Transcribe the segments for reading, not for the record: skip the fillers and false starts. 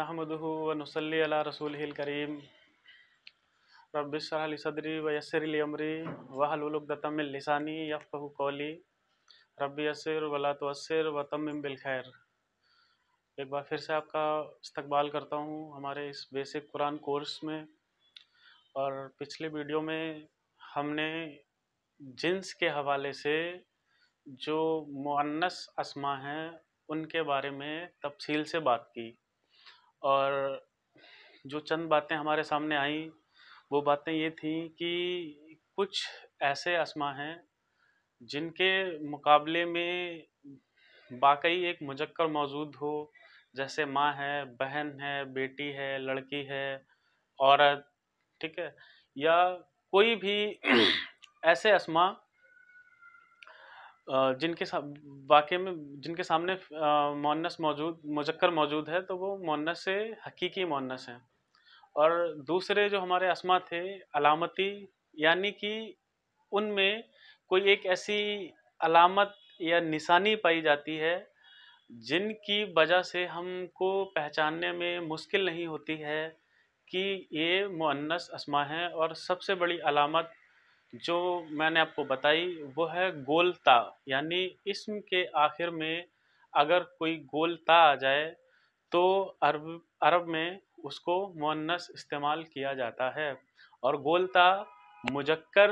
नहमदुहु व नुसल्ली अला रसूलिहिल करीम रब्बिश शरह ली सदरी व यस्सिर ली अमरी वहलुल उक़दतम मिन लिसानी यफ़क़हू क़ौली रब्बी यस्सिर व ला तुअस्सिर व तम्मिम बिल खैर। एक बार फिर से आपका इस्तकबाल करता हूँ हमारे इस बेसिक कुरान कोर्स में। और पिछले वीडियो में हमने जिन्स के हवाले से जो मुअन्नस अस्मा हैं उनके बारे में तफसील से बात की, और जो चंद बातें हमारे सामने आई वो बातें ये थी कि कुछ ऐसे अस्मा हैं जिनके मुकाबले में वाकई एक मुजक्कर मौजूद हो, जैसे माँ है, बहन है, बेटी है, लड़की है, औरत, ठीक है, या कोई भी ऐसे अस्मा जिनके वाक़ई में जिनके सामने मुअन्नस मौजूद मुजक्कर मौजूद है तो वो मुअन्नस से हकीकी मुअन्नस हैं। और दूसरे जो हमारे अस्मा थे अलामती, यानी कि उनमें कोई एक ऐसी अलामत या निशानी पाई जाती है जिनकी वजह से हमको पहचानने में मुश्किल नहीं होती है कि ये मुअन्नस अस्मा हैं। और सबसे बड़ी अलामत जो मैंने आपको बताई वो है गोल ता, यानी इस्म के आखिर में अगर कोई गोल ता आ जाए तो अरब में उसको मुअन्नस इस्तेमाल किया जाता है। और गोल ता मुजक्कर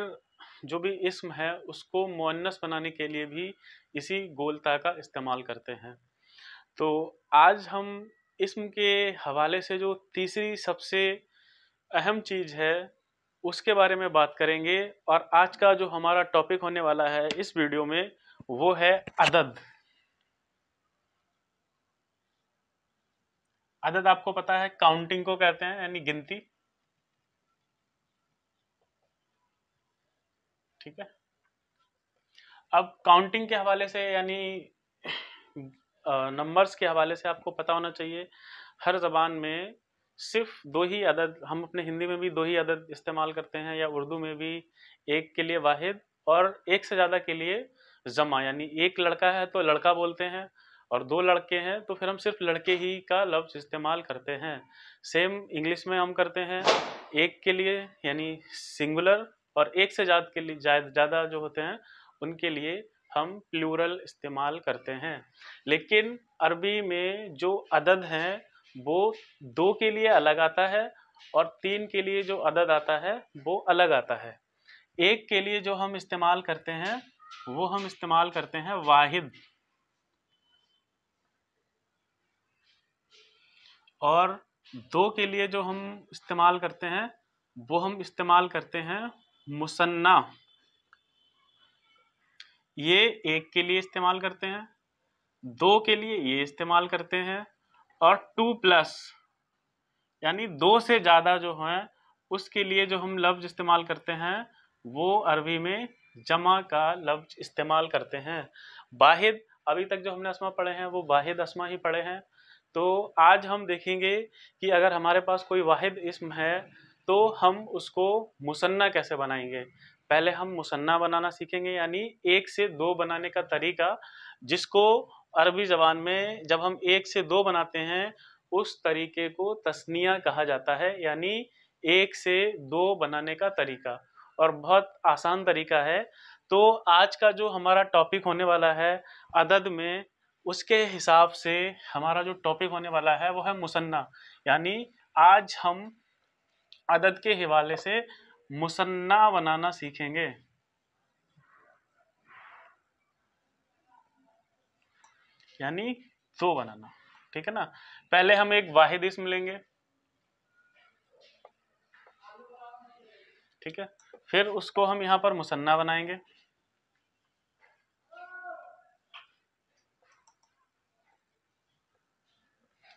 जो भी इस्म है उसको मुअन्नस बनाने के लिए भी इसी गोल ता का इस्तेमाल करते हैं। तो आज हम इस्म के हवाले से जो तीसरी सबसे अहम चीज़ है उसके बारे में बात करेंगे। और आज का जो हमारा टॉपिक होने वाला है इस वीडियो में वो है अदद। अदद आपको पता है काउंटिंग को कहते हैं, यानी गिनती, ठीक है। अब काउंटिंग के हवाले से यानी नंबर्स के हवाले से आपको पता होना चाहिए हर ज़बान में सिर्फ दो ही अदद, हम अपने हिंदी में भी दो ही अदद इस्तेमाल करते हैं, या उर्दू में भी एक के लिए वाहिद और एक से ज़्यादा के लिए जमा, यानी एक लड़का है तो लड़का बोलते हैं और दो लड़के हैं तो फिर हम सिर्फ लड़के ही का लफ्ज़ इस्तेमाल करते हैं। सेम इंग्लिश में हम करते हैं एक के लिए यानी सिंगुलर, और एक से ज़्यादा के लिए ज़्यादा जो होते हैं उनके लिए हम प्लूरल इस्तेमाल करते हैं। लेकिन अरबी में जो अदद हैं वो दो के लिए अलग आता है और तीन के लिए जो अदद आता है वो अलग आता है। एक के लिए जो हम इस्तेमाल करते हैं वो हम इस्तेमाल करते हैं वाहिद, और दो के लिए जो हम इस्तेमाल करते हैं वो हम इस्तेमाल करते हैं मुसन्ना। ये एक के लिए इस्तेमाल करते हैं, दो के लिए ये इस्तेमाल करते हैं, और टू प्लस यानी दो से ज़्यादा जो हैं उसके लिए जो हम लफ्ज़ इस्तेमाल करते हैं वो अरबी में जमा का लफ्ज़ इस्तेमाल करते हैं। वाहिद, अभी तक जो हमने अस्मा पढ़े हैं वो वाहिद अस्मा ही पढ़े हैं। तो आज हम देखेंगे कि अगर हमारे पास कोई वाहिद इस्म है तो हम उसको मुसन्ना कैसे बनाएंगे। पहले हम मुसन्ना बनाना सीखेंगे, यानी एक से दो बनाने का तरीका, जिसको अरबी ज़बान में जब हम एक से दो बनाते हैं उस तरीके को तस्निया कहा जाता है, यानी एक से दो बनाने का तरीका, और बहुत आसान तरीका है। तो आज का जो हमारा टॉपिक होने वाला है अदद में, उसके हिसाब से हमारा जो टॉपिक होने वाला है वो है मुसन्ना, यानी आज हम अदद के हवाले से मुसन्ना बनाना सीखेंगे। यानी दो बनाना, ठीक है ना। पहले हम एक वाहिद इस्म लेंगे, ठीक है, फिर उसको हम यहाँ पर मुसन्ना बनाएंगे,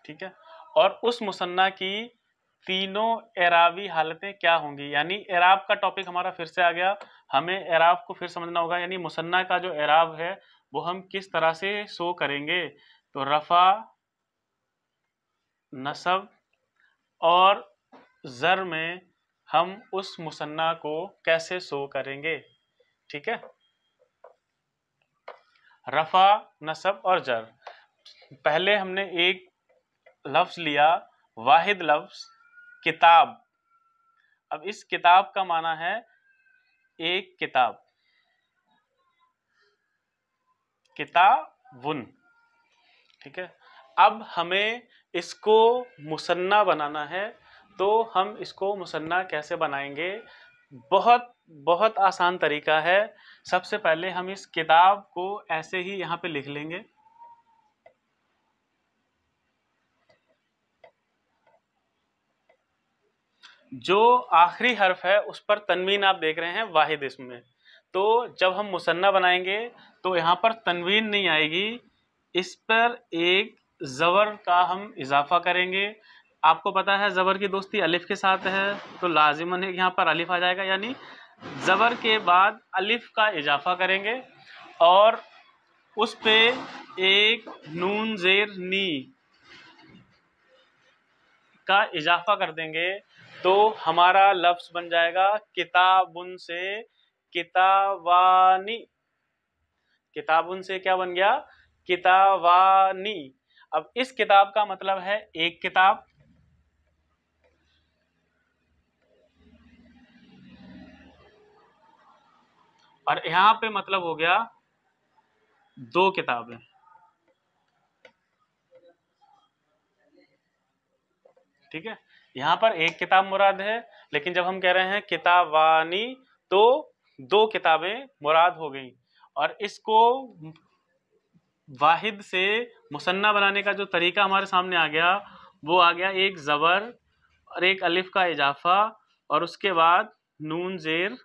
ठीक है। और उस मुसन्ना की तीनों एराबी हालतें क्या होंगी, यानी एराब का टॉपिक हमारा फिर से आ गया, हमें एराब को फिर समझना होगा, यानी मुसन्ना का जो एराब है वो हम किस तरह से शो करेंगे। तो रफ़ा, नसब और ज़र में हम उस मुसन्ना को कैसे शो करेंगे। ठीक है, रफ़ा, नसब और ज़र। पहले हमने एक लफ्ज़ लिया, वाहिद लफ्ज़ किताब। अब इस किताब का माना है एक किताब, किताबुन। ठीक है, अब हमें इसको मुसन्ना बनाना है, तो हम इसको मुसन्ना कैसे बनाएंगे? बहुत बहुत आसान तरीका है। सबसे पहले हम इस किताब को ऐसे ही यहाँ पे लिख लेंगे, जो आखिरी हर्फ है उस पर तनवीन आप देख रहे हैं वाहिद इसम में। तो जब हम मुसन्ना बनाएंगे तो यहाँ पर तनवीन नहीं आएगी, इस पर एक ज़बर का हम इजाफा करेंगे। आपको पता है ज़बर की दोस्ती अलिफ के साथ है, तो लाजिमन है कि यहाँ पर अलिफ आ जाएगा, यानी ज़बर के बाद अलिफ का इजाफा करेंगे और उस पे एक नून ज़ेर नी का इजाफा कर देंगे, तो हमारा लफ्ज़ बन जाएगा किताबुन से कितावानी। किताबुन से क्या बन गया? कितावानी। अब इस किताब का मतलब है एक किताब, और यहाँ पे मतलब हो गया दो किताबें। ठीक है, यहाँ पर एक किताब मुराद है, लेकिन जब हम कह रहे हैं किताबानी तो दो किताबें मुराद हो गई। और इसको वाहिद से मुसन्ना बनाने का जो तरीका हमारे सामने आ गया, वो आ गया एक ज़बर और एक अलिफ का इजाफा, और उसके बाद नून ज़ेर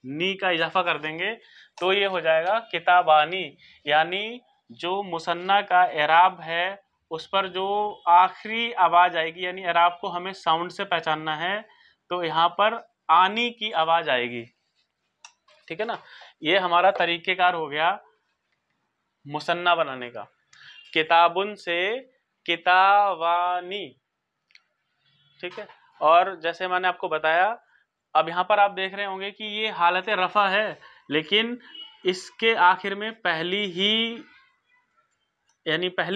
नी का इजाफा कर देंगे, तो ये हो जाएगा किताबानी। यानी जो मुसन्ना का एराब है उस पर जो आखिरी आवाज़ आएगी, यानी एराब को हमें साउंड से पहचानना है, तो यहाँ पर आनी की आवाज़ आएगी। ठीक है ना, ये हमारा तरीक़ेकार हो गया मुसन्ना बनाने का। किताबुन से कितावानी। ठीक है, और जैसे मैंने आपको बताया, अब यहाँ पर आप देख रहे होंगे कि ये हालत रफ़ा है, लेकिन इसके आखिर में पहली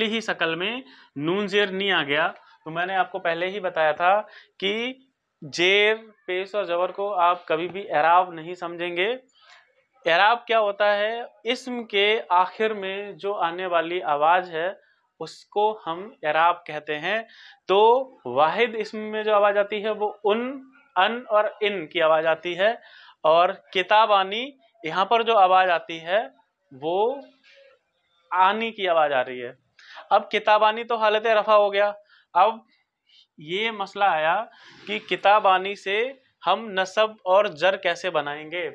ही शक्ल में नून ज़ेर नी आ गया। तो मैंने आपको पहले ही बताया था कि जेर, पेश और ज़बर को आप कभी भी एराब नहीं समझेंगे। एराब क्या होता है? इस्म के आखिर में जो आने वाली आवाज़ है उसको हम एराब कहते हैं। तो वाहिद इस्म में जो आवाज़ आती है वो उन, अन और इन की आवाज़ आती है, और किताबानी यहाँ पर जो आवाज़ आती है वो आनी की आवाज़ आ रही है। अब किताबानी तो हालत रफ़ा हो गया। अब ये मसला आया कि किताबानी से हम नसब और जर कैसे बनाएंगे।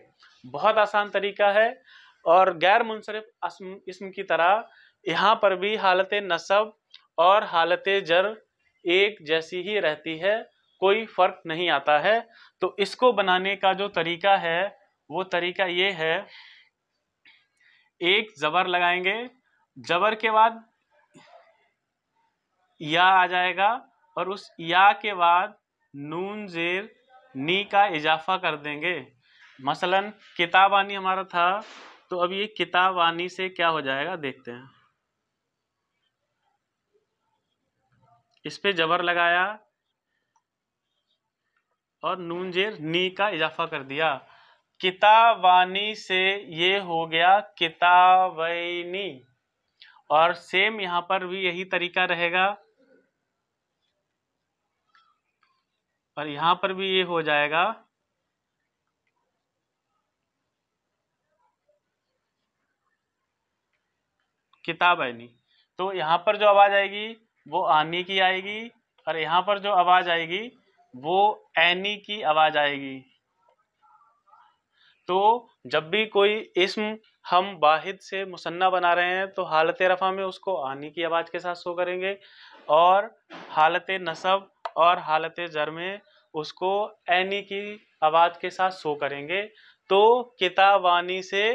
बहुत आसान तरीका है, और गैर मुनसरिफ इस्म की तरह यहाँ पर भी हालत नसब और हालत जर एक जैसी ही रहती है, कोई फ़र्क नहीं आता है। तो इसको बनाने का जो तरीका है वो तरीका ये है, एक ज़बर लगाएंगे, ज़बर के बाद या आ जाएगा, और उस या के बाद नून ज़ेर नी का इजाफा कर देंगे। मसलन किताबानी हमारा था, तो अब ये किताबानी से क्या हो जाएगा देखते हैं। इस पे जबर लगाया और नून ज़ेर नी का इजाफा कर दिया। किताबानी से ये हो गया किताबैनी, और सेम यहाँ पर भी यही तरीका रहेगा, और यहाँ पर भी ये हो जाएगा किताबैनी। तो यहाँ पर जो आवाज़ आएगी वो आनी की आएगी, और यहाँ पर जो आवाज़ आएगी वो ऐनी की आवाज़ आएगी। तो जब भी कोई इस्म हम वाहिद से मुसन्ना बना रहे हैं तो हालत रफ़ा में उसको आनी की आवाज़ के साथ शो करेंगे, और हालत नसब और हालत जर में उसको ऐनी की आवाज़ के साथ शो करेंगे। तो किताबानी से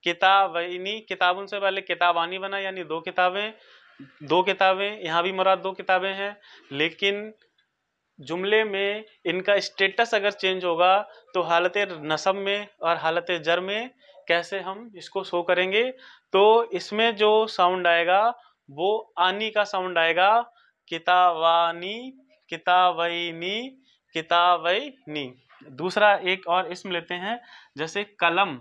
किताबैनी, किताबुन से पहले किताबानी बना, यानी दो किताबें, दो किताबें, यहाँ भी मुराद दो किताबें हैं, लेकिन जुमले में इनका स्टेटस अगर चेंज होगा तो हालत नसब में और हालत जर में कैसे हम इसको शो करेंगे। तो इसमें जो साउंड आएगा वो आनी का साउंड आएगा, कितावानी, कितावैनी, कितावैनी। दूसरा एक और इसम लेते हैं, जैसे कलम,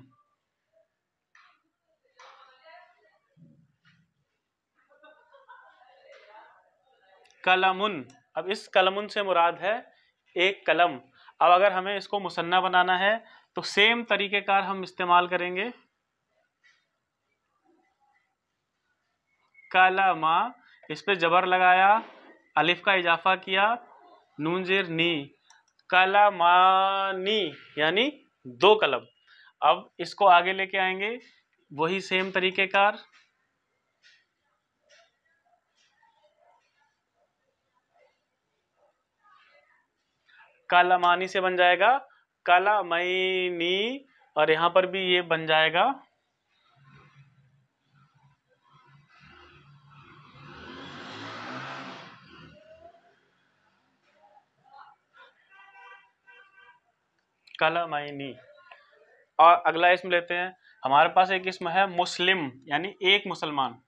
कलमुन। अब इस कलमुन से मुराद है एक कलम। अब अगर हमें इसको मुसन्ना बनाना है तो सेम तरीकेकार हम इस्तेमाल करेंगे, कलमा, इस पे जबर लगाया, अलिफ का इजाफा किया, नून जेर नी, कलमानी, यानी दो कलम। अब इसको आगे लेके आएंगे, वही सेम तरीकेकार, कलमानी से बन जाएगा कलमैनी, और यहां पर भी ये बन जाएगा कलमैनी। और अगला इसम लेते हैं, हमारे पास एक इसम है मुस्लिम, यानी एक मुसलमान।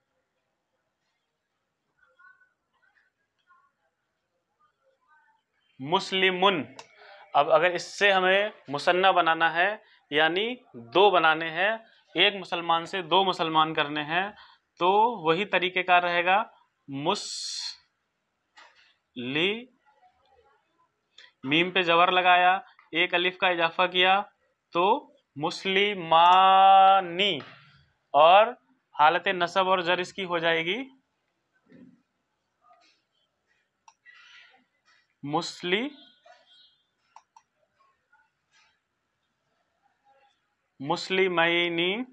मुस्लिमुन। अब अगर इससे हमें मुसन्ना बनाना है, यानी दो बनाने हैं, एक मुसलमान से दो मुसलमान करने हैं, तो वही तरीकेकार रहेगा, मुस्ली, मीम पे जबर लगाया, एक अलिफ का इजाफा किया, तो मुस्लिमानी, और हालत नसब और जर इसकी हो जाएगी मुस्ली, मुस्लिमैनी,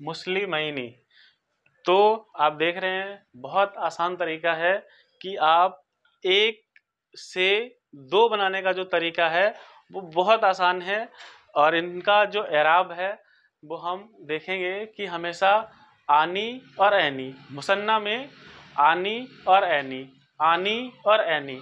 मुस्लिमैनी। तो आप देख रहे हैं बहुत आसान तरीका है कि आप एक से दो बनाने का जो तरीका है वो बहुत आसान है। और इनका जो एराब है वो हम देखेंगे कि हमेशा आनी और ऐनी, मुसन्ना में आनी और ऐनी, आनी और ऐनी,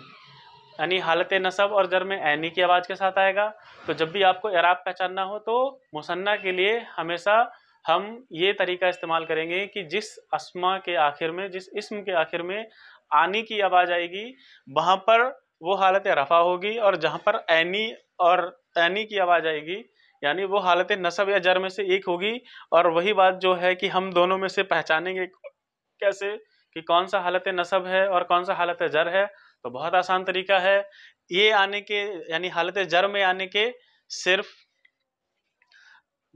यानी हालत नसब और जर में ऐनी की आवाज़ के साथ आएगा। तो जब भी आपको एराब पहचानना हो तो मुसन्ना के लिए हमेशा हम ये तरीका इस्तेमाल करेंगे कि जिस अस्मा के आखिर में, जिस इस्म के आखिर में आनी की आवाज़ आएगी वहाँ पर वो हालत रफ़ा होगी, और जहाँ पर ऐनी और ऐनी की आवाज़ आएगी यानी वो हालत नसब या जर में से एक होगी। और वही बात जो है कि हम दोनों में से पहचानेंगे कैसे कि कौन सा हालत नसब है और कौन सा हालत जर है। तो बहुत आसान तरीका है ये आने के, यानी हालत जर में आने के सिर्फ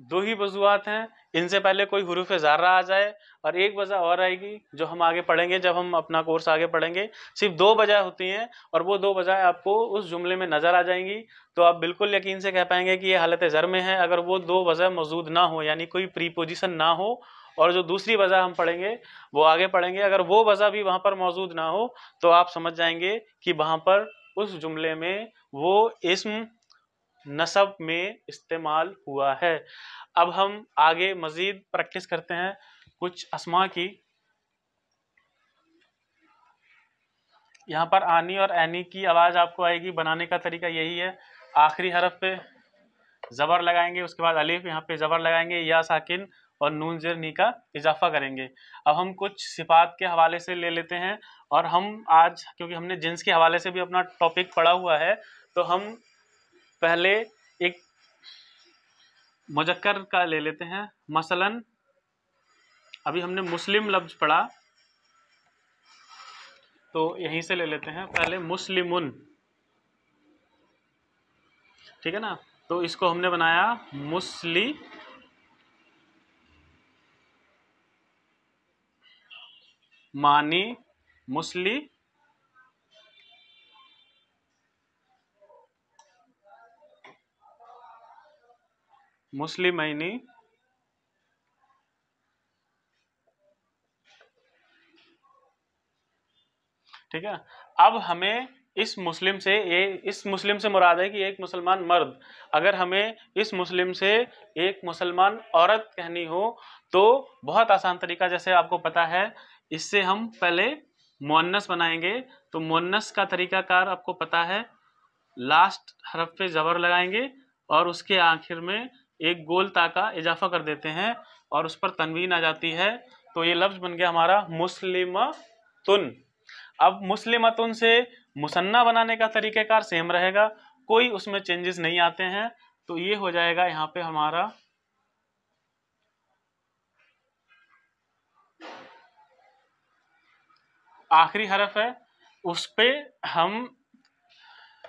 दो ही वजूहात हैं। इनसे पहले कोई हुरूफ ज़ारा आ जाए, और एक वजह और आएगी जो हम आगे पढ़ेंगे जब हम अपना कोर्स आगे पढ़ेंगे। सिर्फ दो वजह होती हैं और वो दो वजह आपको उस जुमले में नज़र आ जाएंगी, तो आप बिल्कुल यकीन से कह पाएंगे कि ये हालत ज़र में है। अगर वो दो वजह मौजूद ना हो, यानी कोई प्रीपोजिशन ना हो, और जो दूसरी वजह हम पढ़ेंगे वो आगे पढ़ेंगे, अगर वो वजह भी वहाँ पर मौजूद ना हो तो आप समझ जाएंगे कि वहाँ पर उस जुमले में वो इस्म नसब में इस्तेमाल हुआ है। अब हम आगे मज़ीद प्रैक्टिस करते हैं कुछ अस्मा की। यहाँ पर आनी और ऐनी की आवाज़ आपको आएगी, बनाने का तरीका यही है, आखिरी हरफ पे ज़बर लगाएंगे, उसके बाद अलिफ, यहाँ पे ज़बर लगाएंगे, या साकिन और नून ज़ेर नी का इजाफा करेंगे। अब हम कुछ सिफात के हवाले से ले लेते हैं, और हम आज क्योंकि हमने जिन्स के हवाले से भी अपना टॉपिक पढ़ा हुआ है तो हम पहले एक मुजक्कर का ले लेते हैं। मसलन अभी हमने मुस्लिम लफ्ज पढ़ा, तो यहीं से ले लेते हैं पहले मुस्लिमुन, ठीक है ना। तो इसको हमने बनाया मुस्ली मानी, मुस्ली मुस्लिमैनी, ठीक है। अब हमें इस मुस्लिम से मुराद है कि एक मुसलमान मर्द। अगर हमें इस मुस्लिम से एक मुसलमान औरत कहनी हो तो बहुत आसान तरीका, जैसे आपको पता है, इससे हम पहले मुअन्नस बनाएंगे। तो मुअन्नस का तरीकाकार आपको पता है, लास्ट हरफ पे जबर लगाएंगे और उसके आखिर में एक गोल ता का इजाफा कर देते हैं और उस पर तनवीन आ जाती है, तो ये लफ्ज बन गया हमारा मुस्लिमतुन। अब मुस्लिमतुन से मुसन्ना बनाने का तरीक़ाकार सेम रहेगा, कोई उसमें चेंजेस नहीं आते हैं। तो ये हो जाएगा यहाँ पे हमारा आखिरी हरफ है, उस पे हम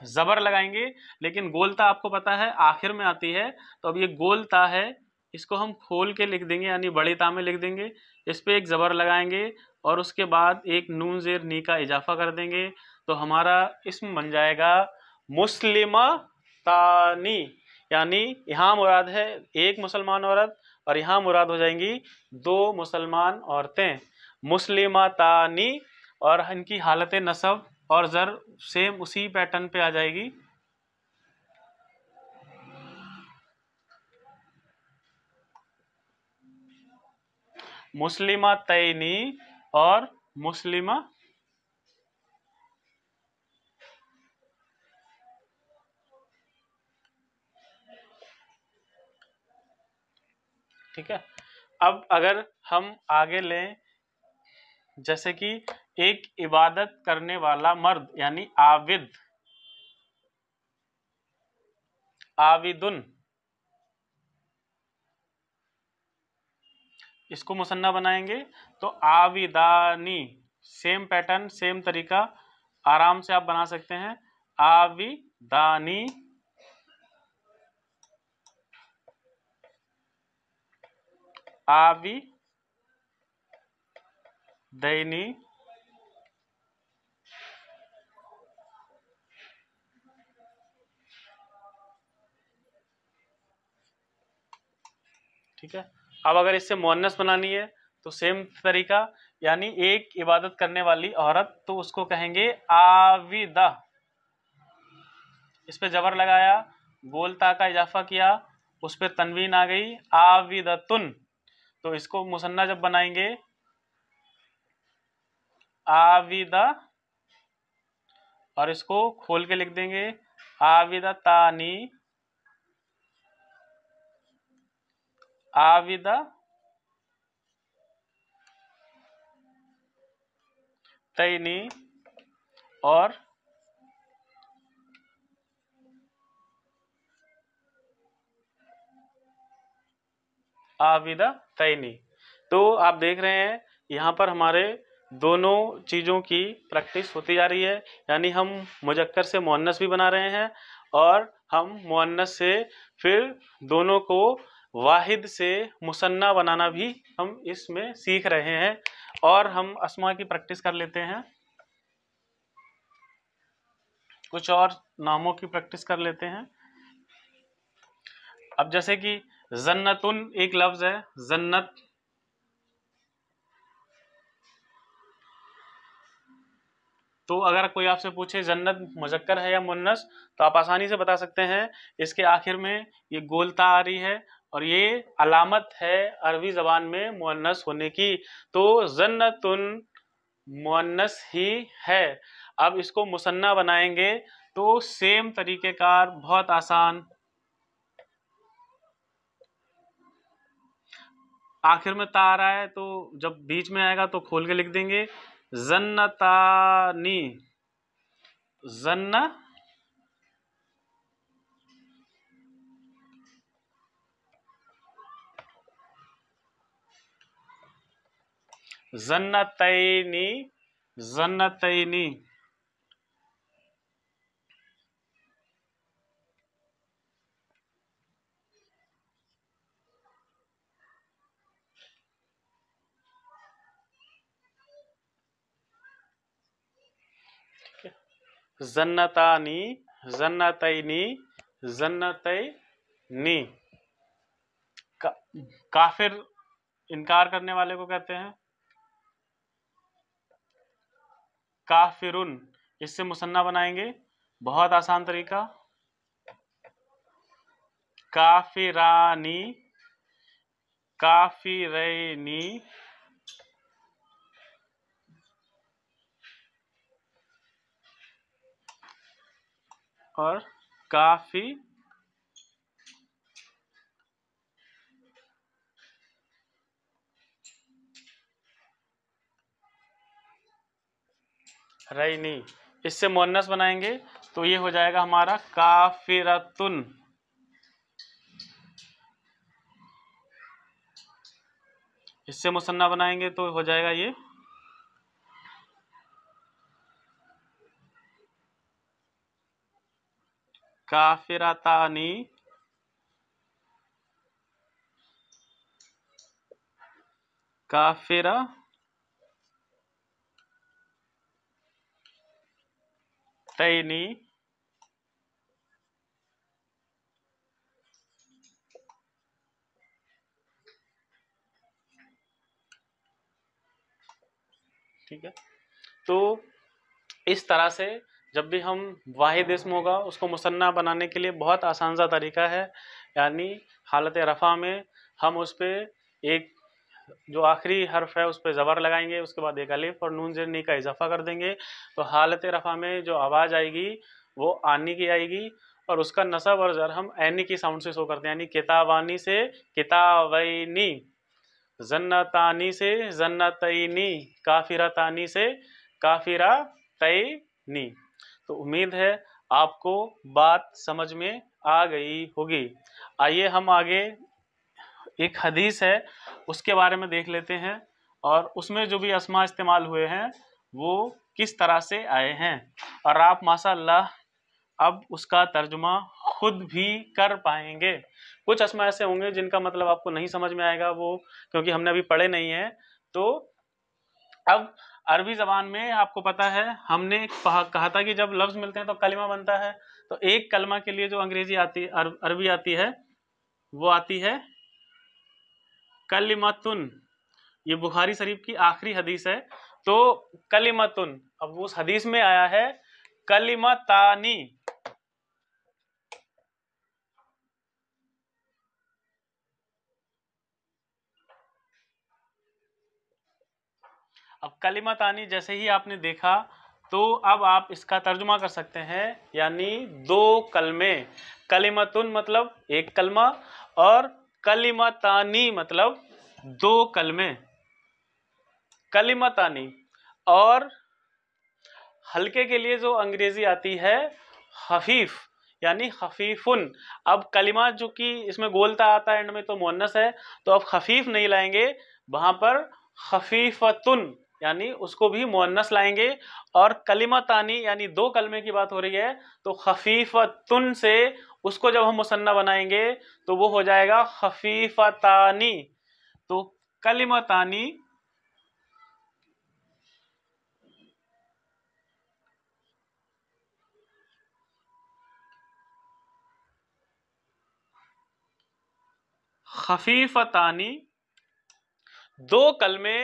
जबर लगाएंगे, लेकिन गोलता आपको पता है आखिर में आती है। तो अब ये गोलता है, इसको हम खोल के लिख देंगे, यानी बड़ी ता में लिख देंगे। इस पे एक जबर लगाएंगे और उसके बाद एक नून ज़ेर नी का इजाफा कर देंगे, तो हमारा इसम बन जाएगा मुस्लिमा तानी। यानी यहाँ मुराद है एक मुसलमान औरत और यहाँ मुराद हो जाएंगी दो मुसलमान औरतें, मुस्लिमा तानी। और इनकी हालत नसब और ज़र सेम उसी पैटर्न पे आ जाएगी। मुस्लिमा तैनी और मुस्लिमा, ठीक है। अब अगर हम आगे लें, जैसे कि एक इबादत करने वाला मर्द यानी आविद, आविदुन, इसको मुसन्ना बनाएंगे तो आविदानी। सेम पैटर्न, सेम तरीका, आराम से आप बना सकते हैं। आविदानी, आविदैनी, ठीक है। अब अगर इससे मुअन्नस बनानी है तो सेम तरीका, यानी एक इबादत करने वाली औरत, तो उसको कहेंगे आविदा। इस पे जबर लगाया, गोल ता का इजाफा किया, उस पर तनवीन आ गई आविदतुन। तो इसको मुसन्ना जब बनाएंगे आविदा और इसको खोल के लिख देंगे आविदा तानी, आविदा तैनी और आविदा तैनी। तो आप देख रहे हैं यहाँ पर हमारे दोनों चीज़ों की प्रैक्टिस होती जा रही है, यानी हम मुजक्कर से मुअन्नस भी बना रहे हैं और हम मुअन्नस से फिर दोनों को वाहिद से मुसन्ना बनाना भी हम इसमें सीख रहे हैं। और हम अस्मा की प्रैक्टिस कर लेते हैं, कुछ और नामों की प्रैक्टिस कर लेते हैं। अब जैसे कि जन्नतुन एक लफ्ज है, जन्नत, तो अगर कोई आपसे पूछे जन्नत मुजक्कर है या मुन्नस, तो आप आसानी से बता सकते हैं। इसके आखिर में ये गोलता आ रही है और ये अलामत है अरबी जबान में मुअन्नस होने की। तो जन्नतुन मुअन्नस ही है। अब इसको मुसन्ना बनाएंगे तो सेम तरीकेकार, बहुत आसान, आखिर में ता आ रहा है तो जब बीच में आएगा तो खोल के लिख देंगे जन्नतानी, जन्ना जन्नतैनी, जन्नतैनी, जन्नतानी, जन्नतैनी, जन्नतैनी। काफिर इनकार करने वाले को कहते हैं काफिरुन। इससे मुसन्ना बनाएंगे, बहुत आसान तरीका, काफिरानी, काफिरैनी, और काफी रैनी। इससे मुअन्नस बनाएंगे तो ये हो जाएगा हमारा काफिरतुन। इससे मुसन्ना बनाएंगे तो हो जाएगा ये काफिरतानी, काफिरा तैनी, ठीक है। तो इस तरह से जब भी हम वाहिद इस्म होगा उसको मुसन्ना बनाने के लिए बहुत आसान सा तरीका है, यानी हालत रफ़ा में हम उस पर एक जो आखिरी हर्फ है उस पर ज़बर लगाएंगे, उसके बाद एक अलिफ और नून ज़ेर नी का इजाफा कर देंगे, तो हालत रफ़ा में जो आवाज़ आएगी वो आनी की आएगी, और उसका नसब और ज़र हम ऐनी की साउंड से शो करते हैं, यानी किताबानी से किताबैनी, जन्नतानी से जन्नतैनी, काफिरतानी से काफिरतैनी। तो उम्मीद है आपको बात समझ में आ गई होगी। आइए हम आगे एक हदीस है उसके बारे में देख लेते हैं, और उसमें जो भी अस्मा इस्तेमाल हुए हैं वो किस तरह से आए हैं, और आप माशाअल्लाह अब उसका तर्जुमा खुद भी कर पाएंगे। कुछ अस्मा ऐसे होंगे जिनका मतलब आपको नहीं समझ में आएगा, वो क्योंकि हमने अभी पढ़े नहीं है। तो अब अरबी ज़बान में आपको पता है हमने कहा था कि जब लफ्ज़ मिलते हैं तो कलिमा बनता है, तो एक कलमा के लिए जो अंग्रेजी आती है, अरबी आती है, वो आती है कलिमतुन। ये बुखारी शरीफ की आखिरी हदीस है। तो कलिमतुन, अब उस हदीस में आया है कलिमतानी। अब कलिमतानी जैसे ही आपने देखा तो अब आप इसका तर्जुमा कर सकते हैं, यानी दो कलमे। कलिमतुन मतलब एक कलमा, और कलिमतानी मतलब दो कलमे। कलिमतानी। और हल्के के लिए जो अंग्रेजी आती है खफीफ, यानी खफीफुन। अब कलिमा जो कि इसमें गोलता आता है एंड में तो मुअन्नस है, तो अब खफीफ नहीं लाएंगे, वहां पर खफीफतुन यानी उसको भी मुअन्नस लाएंगे। और कलिमतानी यानी दो कलमे की बात हो रही है, तो खफीफतुन से उसको जब हम मुसन्ना बनाएंगे तो वो हो जाएगा खफीफतानी। तो कलिमतानी खफीफतानी, दो कलमे।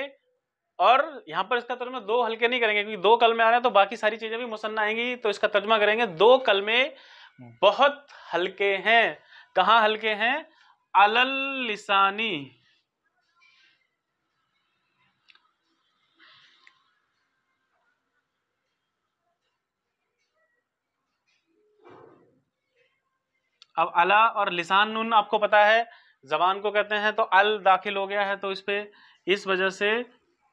और यहाँ पर इसका तर्जुमा दो हल्के नहीं करेंगे, क्योंकि दो कलमे आ रहे हैं तो बाकी सारी चीजें भी मुसन्ना आएंगी, तो इसका तर्जुमा करेंगे दो कलमे बहुत हल्के हैं। कहाँ हल्के हैं? अलल लिसानी। अब अला और लिसान नून आपको पता है जबान को कहते हैं, तो अल दाखिल हो गया है तो इस पे इस वजह से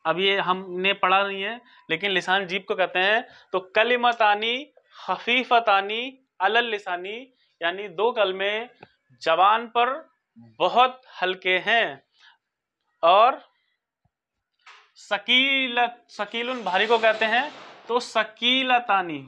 अब ये हमने पढ़ा नहीं है, लेकिन लिसान जीब को कहते हैं। तो कलिमतानी खफीफतानी अलल लिसानी, यानी दो कलमे जबान पर बहुत हल्के हैं। और सकीलत, सकीलुन भारी को कहते हैं, तो सकीलतानी।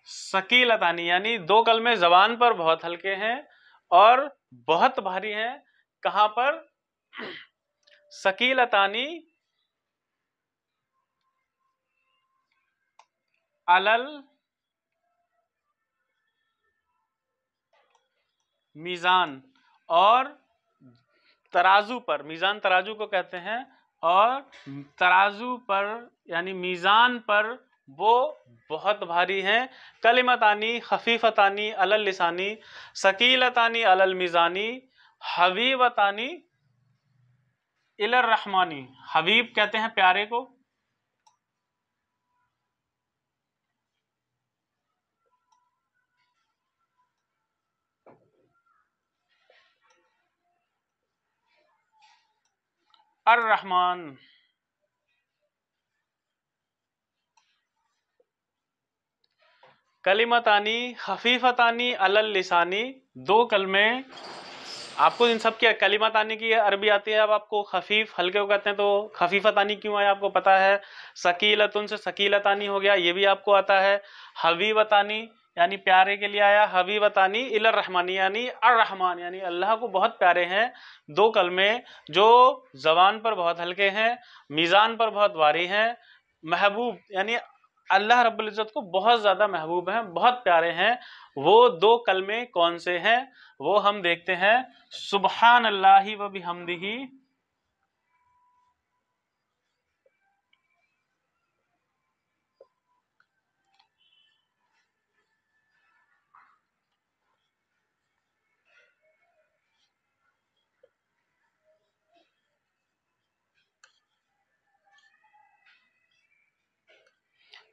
सकीलतानी यानी दो कलमे जबान पर बहुत हल्के हैं और बहुत भारी हैं। कहां पर? सकीलतानी अलल मीज़ान, और तराजू पर, मीज़ान तराजू को कहते हैं, और तराजू पर यानी मीज़ान पर वो बहुत भारी हैं। कलिमतानी खफीफतानी अलल लिसानी सकीलतानी अलल मीज़ानी हबीबतानी इलर रहमानी। हबीब कहते हैं प्यारे को, अर रहमान। कलिमतानी खफीफतानी अलल लिसानी, दो कलमे। आपको इन सब की कलिमतानी की अरबी आती है, अब आपको खफीफ हल्के को कहते हैं, तो खफीफतानी क्यों है आपको पता है। सकीलतुन से सकीलतानी हो गया, ये भी आपको आता है। हबीबतानी यानी प्यारे के लिए आया, हबीबतानी इलर रहमानी यानी अर रहमान यानी अल्लाह को बहुत प्यारे हैं। दो कलमे जो जबान पर बहुत हल्के हैं, मीज़ान पर बहुत भारी हैं। महबूब यानी अल्लाह रब्बुल इज़्ज़त को बहुत ज़्यादा महबूब हैं, बहुत प्यारे हैं। वो दो कलमे कौन से हैं वो हम देखते हैं। सुबहान अल्लाहि व बिहम्दिही,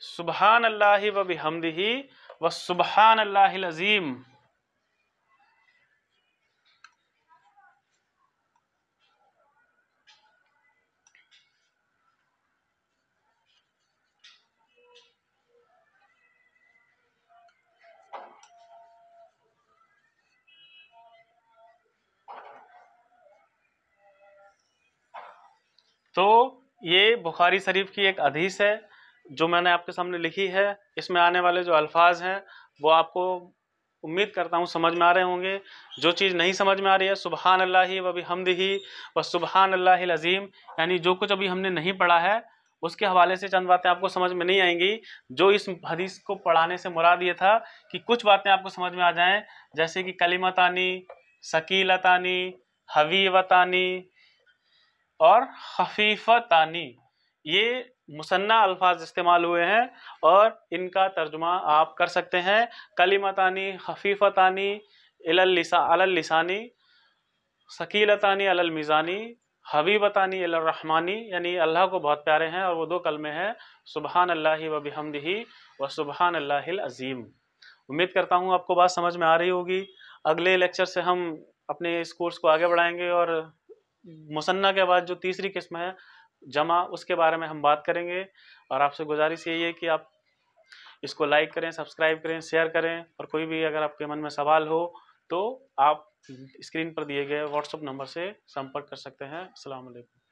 सुबहान अल्लाहि व बिहम्दिही व सुबहान अल्लाहिल अज़ीम। तो ये बुखारी शरीफ की एक हदीस है जो मैंने आपके सामने लिखी है। इसमें आने वाले जो अल्फाज हैं वो आपको उम्मीद करता हूँ समझ में आ रहे होंगे। जो चीज़ नहीं समझ में आ रही है, सुबहान अल्लाहि व बिहम्दिही व सुबहान अल्लाहिल अज़ीम, यानी जो कुछ अभी हमने नहीं पढ़ा है उसके हवाले से चंद बातें आपको समझ में नहीं आएंगी। जो इस हदीस को पढ़ाने से मुराद ये था कि कुछ बातें आपको समझ में आ जाएं, जैसे कि कलिमतानी, सकीलतानी, हबीबतानी और खफीफतानी, ये मुसन्ना अल्फाज इस्तेमाल हुए हैं और इनका तर्जुमा आप कर सकते हैं। कलिमतानी खफीफतानी अलल लिसानी सकीलतानी अलल मीज़ानी हबीबतानी इलर रहमानी, यानी अल्लाह को बहुत प्यारे हैं और वो दो कलमे हैं, सुबहान अल्लाहि व बिहम्दिही व सुबहान अल्लाहिल अज़ीम। उम्मीद करता हूँ आपको बात समझ में आ रही होगी। अगले लेक्चर से हम अपने इस कोर्स को आगे बढ़ाएंगे और मुसन्ना के बाद जो तीसरी किस्म है जमा, उसके बारे में हम बात करेंगे। और आपसे गुजारिश यही है कि आप इसको लाइक करें, सब्सक्राइब करें, शेयर करें, और कोई भी अगर आपके मन में सवाल हो तो आप स्क्रीन पर दिए गए व्हाट्सएप नंबर से संपर्क कर सकते हैं। अस्सलाम वालेकुम।